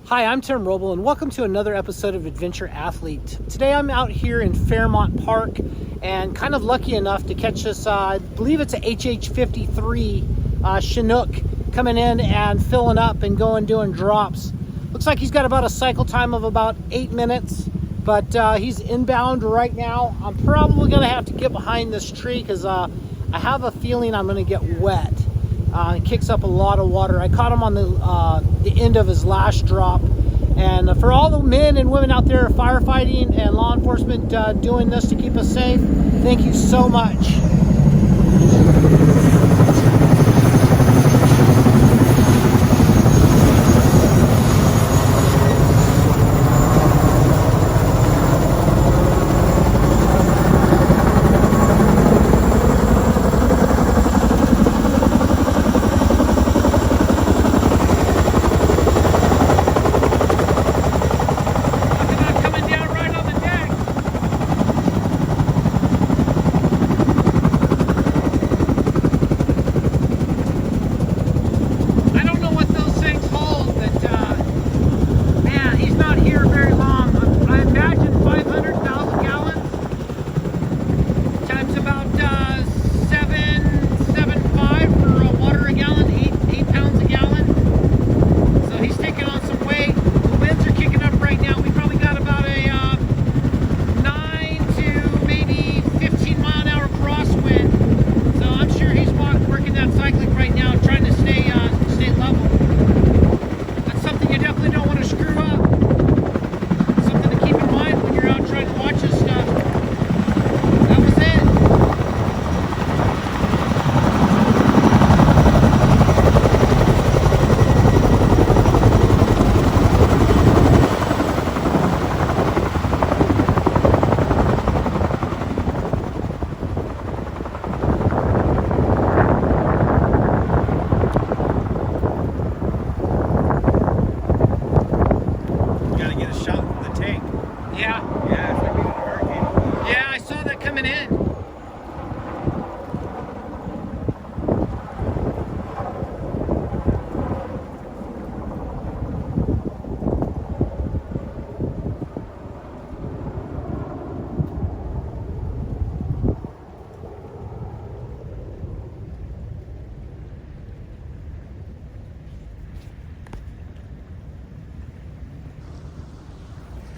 Hi, I'm Tim Roble, and welcome to another episode of Adventure Athlete. Today I'm out here in Fairmount Park and kind of lucky enough to catch this, I believe it's a HH53 Chinook coming in and filling up and doing drops. Looks like he's got about a cycle time of about 8 minutes, but he's inbound right now. I'm probably going to have to get behind this tree because I have a feeling I'm going to get wet. It kicks up a lot of water. I caught him on the end of his last drop. And for all the men and women out there firefighting and law enforcement doing this to keep us safe, thank you so much.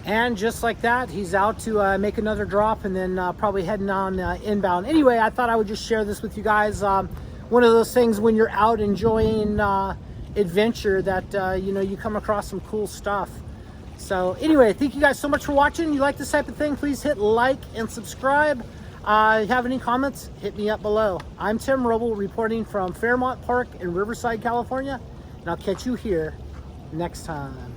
And just like that, he's out to make another drop and then probably heading on inbound. Anyway, I thought I would just share this with you guys. One of those things when you're out enjoying adventure that, you come across some cool stuff. So anyway, thank you guys so much for watching. You like this type of thing, please hit like and subscribe. Have any comments, hit me up below. I'm Tim Roble reporting from Fairmount Park in Riverside, California. And I'll catch you here next time.